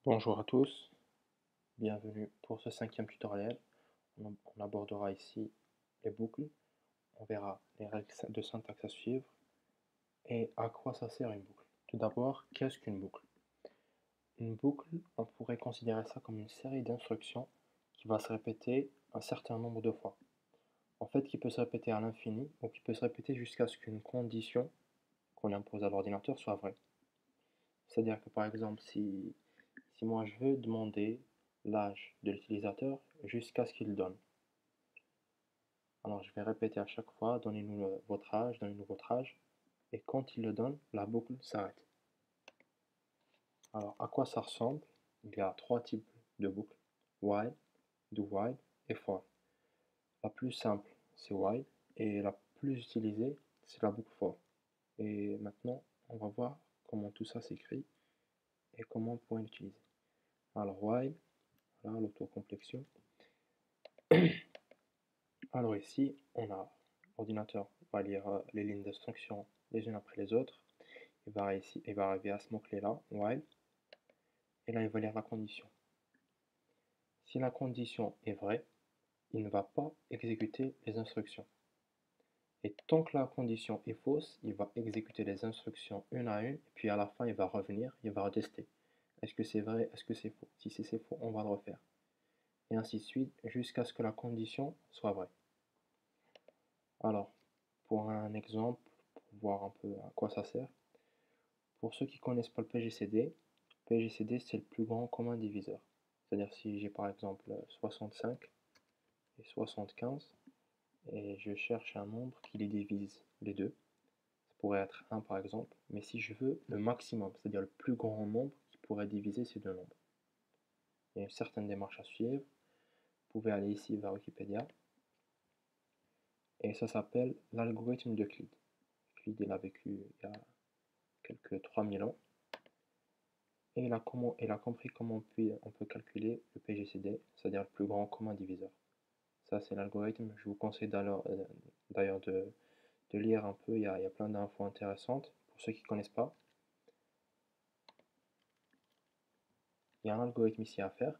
Bonjour à tous, bienvenue pour ce 5e tutoriel. On abordera ici les boucles, on verra les règles de syntaxe à suivre et à quoi ça sert une boucle. Tout d'abord, qu'est-ce qu'une boucle? Une boucle, on pourrait considérer ça comme une série d'instructions qui va se répéter un certain nombre de fois. En fait, qui peut se répéter à l'infini ou qui peut se répéter jusqu'à ce qu'une condition qu'on impose à l'ordinateur soit vraie. C'est-à-dire que par exemple, si moi je veux demander l'âge de l'utilisateur jusqu'à ce qu'il le donne. Alors je vais répéter à chaque fois, donnez-nous votre âge, donnez-nous votre âge, et quand il le donne, la boucle s'arrête. Alors à quoi ça ressemble? Il y a trois types de boucles, while, do while et for. La plus simple, c'est while, et la plus utilisée, c'est la boucle for. Et maintenant, on va voir comment tout ça s'écrit et comment on pourrait l'utiliser. Alors while, voilà l'autocomplexion. Alors ici, l'ordinateur va lire les lignes d'instruction les unes après les autres. Il va arriver à ce mot-clé là, while, et là il va lire la condition. Si la condition est vraie, il ne va pas exécuter les instructions. Et tant que la condition est fausse, il va exécuter les instructions une à une, et puis à la fin il va revenir, il va retester. Est-ce que c'est vrai, est-ce que c'est faux? Si c'est faux, on va le refaire. Et ainsi de suite, jusqu'à ce que la condition soit vraie. Alors, pour un exemple, pour voir un peu à quoi ça sert, pour ceux qui ne connaissent pas le PGCD c'est le plus grand commun diviseur. C'est-à-dire si j'ai par exemple 65 et 75 et je cherche un nombre qui les divise les deux, ça pourrait être 1 par exemple, mais si je veux le maximum, c'est-à-dire le plus grand nombre qui pourrait diviser ces deux nombres. Il y a une certaine démarche à suivre. Vous pouvez aller ici vers Wikipédia et ça s'appelle l'algorithme d'Euclide. Euclide il a vécu il y a quelques 3000 ans. Et il a compris comment on peut calculer le PGCD, c'est-à-dire le plus grand commun diviseur. Ça, c'est l'algorithme. Je vous conseille d'ailleurs de lire un peu. Il y a plein d'infos intéressantes. Pour ceux qui ne connaissent pas, il y a un algorithme ici à faire.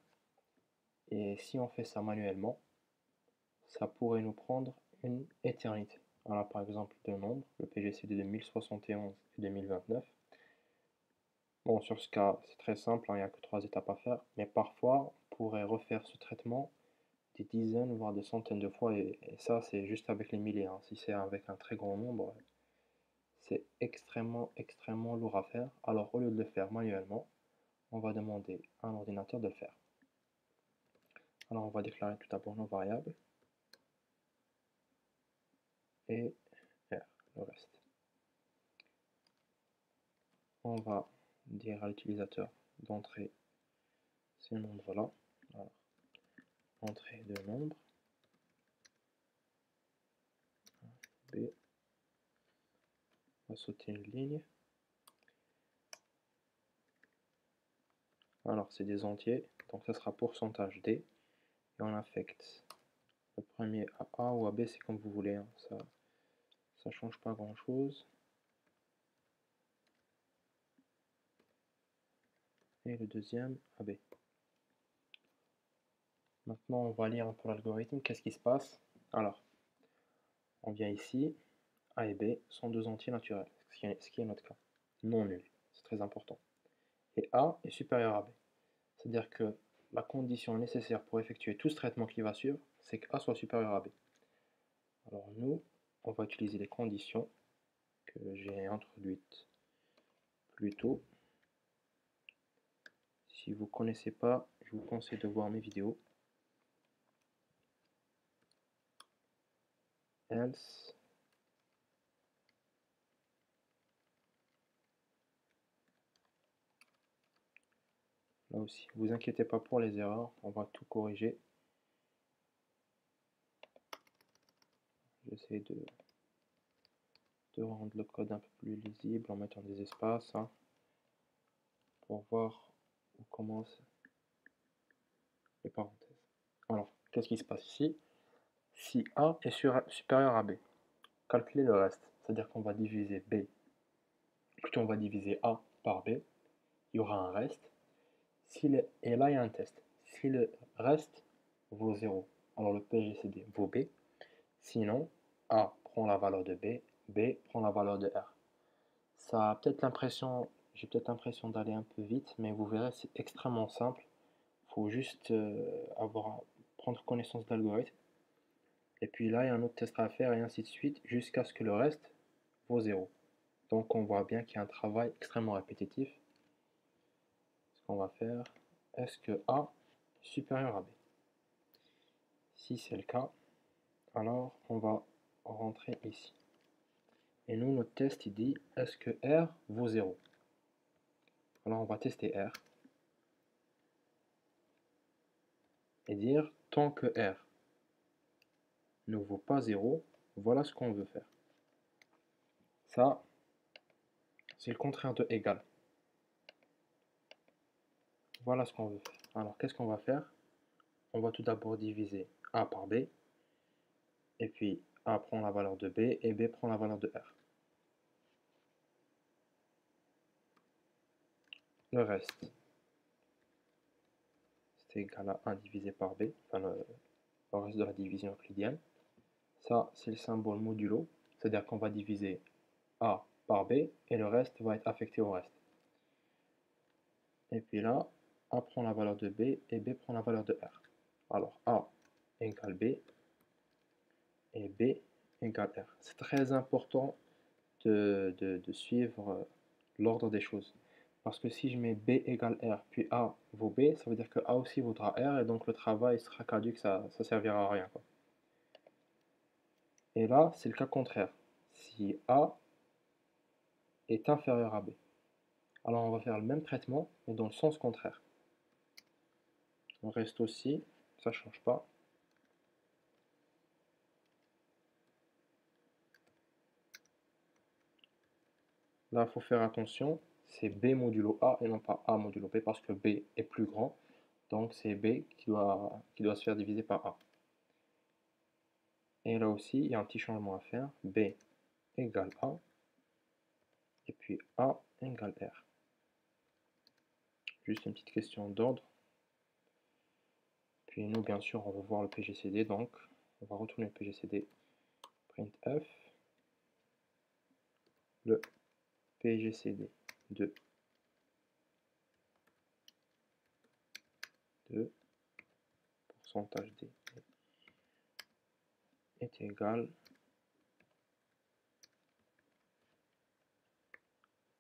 Et si on fait ça manuellement, ça pourrait nous prendre une éternité. Alors, par exemple, deux nombres, le PGCD de 1071 et 2029. Bon, sur ce cas, c'est très simple, il n'y a que trois étapes à faire. Mais parfois, on pourrait refaire ce traitement des dizaines, voire des centaines de fois, et ça c'est juste avec les milliers. Hein. Si c'est avec un très grand nombre, c'est extrêmement lourd à faire. Alors au lieu de le faire manuellement, on va demander à un ordinateur de le faire. Alors on va déclarer tout d'abord nos variables et faire le reste. On va dire à l'utilisateur d'entrer ces nombres-là. Alors, entrée de nombre, B, on va sauter une ligne. Alors c'est des entiers, donc ça sera pourcentage D, et on affecte le premier à A ou à B, c'est comme vous voulez, hein. Ça change pas grand chose. Et le deuxième à B. Maintenant on va lire un peu l'algorithme, qu'est-ce qui se passe? Alors, on vient ici, A et B sont deux entiers naturels, ce qui est notre cas, non nul, c'est très important. Et A est supérieur à B, c'est-à-dire que la condition nécessaire pour effectuer tout ce traitement qui va suivre, c'est que A soit supérieur à B. Alors nous, on va utiliser les conditions que j'ai introduites plus tôt. Si vous ne connaissez pas, je vous conseille de voir mes vidéos. Else, là aussi, vous inquiétez pas pour les erreurs, on va tout corriger. J'essaie de rendre le code un peu plus lisible en mettant des espaces, hein, pour voir où commencent les parenthèses. Alors, qu'est-ce qui se passe ici? Si A est supérieur à B, calculez le reste, c'est-à-dire qu'on va diviser B, plutôt on va diviser A par B, il y aura un reste. Et là, il y a un test. Si le reste vaut 0, alors le PGCD vaut B. Sinon, A prend la valeur de B, B prend la valeur de R. Ça a peut-être l'impression, j'ai peut-être l'impression d'aller un peu vite, mais vous verrez, c'est extrêmement simple. Il faut juste prendre connaissance de l'algorithme. Et puis là, il y a un autre test à faire, et ainsi de suite, jusqu'à ce que le reste vaut 0. Donc on voit bien qu'il y a un travail extrêmement répétitif. Ce qu'on va faire, est-ce que A est supérieur à B? Si c'est le cas, alors on va rentrer ici. Et nous, notre test, il dit, est-ce que R vaut 0? Alors on va tester R. Et dire, tant que R ne vaut pas 0, voilà ce qu'on veut faire. Ça, c'est le contraire de égal. Voilà ce qu'on veut faire. Alors qu'est-ce qu'on va faire? On va tout d'abord diviser A par B. Et puis A prend la valeur de B et B prend la valeur de R. Le reste, c'est égal à 1 divisé par B, enfin le reste de la division euclidienne. Ça, c'est le symbole modulo, c'est-à-dire qu'on va diviser A par B et le reste va être affecté au reste. Et puis là, A prend la valeur de B et B prend la valeur de R. Alors A égale B et B égale R. C'est très important de suivre l'ordre des choses. Parce que si je mets B égale R, puis A vaut B, ça veut dire que A aussi vaudra R, et donc le travail sera caduque, ça ne servira à rien, quoi. Et là, c'est le cas contraire. Si A est inférieur à B, alors on va faire le même traitement, mais dans le sens contraire. On reste aussi, ça ne change pas. Là, il faut faire attention, c'est B modulo A et non pas A modulo B, parce que B est plus grand, donc c'est B qui doit se faire diviser par A. Et là aussi, il y a un petit changement à faire. B égale A, et puis A égale R. Juste une petite question d'ordre. Puis nous, bien sûr, on va voir le PGCD, donc on va retourner le PGCD, printf, le PGCD de pourcentage D est égal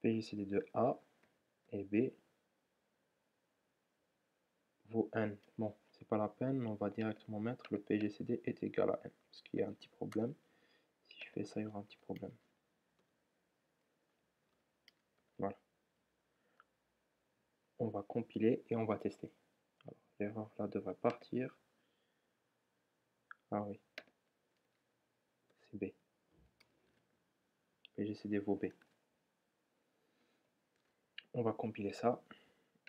PGCD de A et B vaut N. Bon, c'est pas la peine, on va directement mettre le PGCD est égal à N, parce qu'il y a un petit problème. Si je fais ça, il y aura un petit problème. Voilà. On va compiler et on va tester. L'erreur là devrait partir. Ah oui, c'est B. PGCD vaut B. On va compiler ça.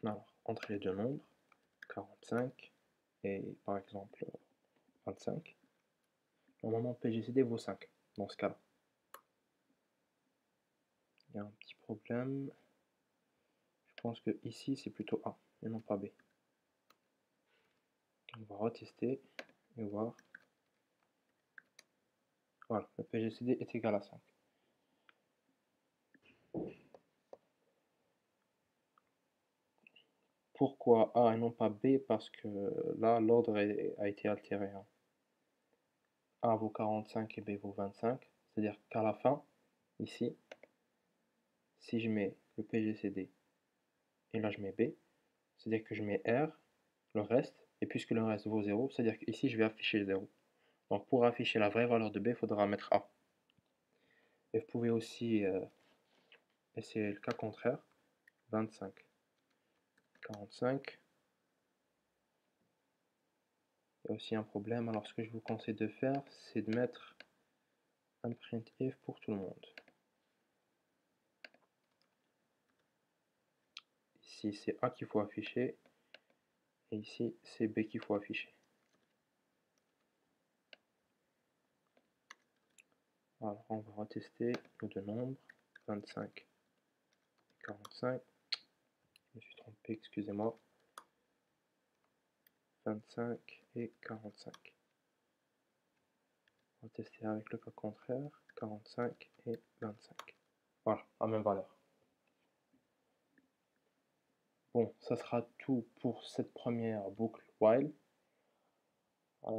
Alors, entre les deux nombres, 45 et par exemple 25. Normalement, PGCD vaut 5 dans ce cas-là. Il y a un petit problème. Je pense que ici, c'est plutôt A et non pas B. On va retester et voir. Voilà, le PGCD est égal à 5. Pourquoi A et non pas B? Parce que là, l'ordre a été altéré. A vaut 45 et B vaut 25. C'est-à-dire qu'à la fin, ici, si je mets le PGCD et là je mets B, c'est-à-dire que je mets R, le reste, et puisque le reste vaut 0, c'est-à-dire qu'ici je vais afficher 0. Donc pour afficher la vraie valeur de B, il faudra mettre A. Et vous pouvez aussi essayer le cas contraire, 25, 45. Il y a aussi un problème, alors ce que je vous conseille de faire, c'est de mettre un printf pour tout le monde. Ici c'est A qu'il faut afficher, et ici c'est B qu'il faut afficher. Alors on va retester nos deux nombres, 25 et 45. Je me suis trompé, excusez-moi. 25 et 45. On va tester avec le cas contraire, 45 et 25. Voilà, la même valeur. Bon, ça sera tout pour cette première boucle while.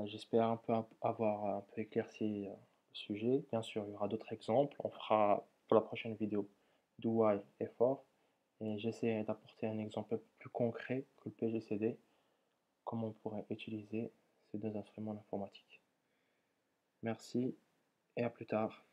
J'espère avoir un peu éclairci le sujet. Bien sûr, il y aura d'autres exemples. On fera pour la prochaine vidéo do while et for. Et j'essaie d'apporter un exemple un peu plus concret que le PGCD, comment on pourrait utiliser ces deux instruments informatiques. Merci et à plus tard.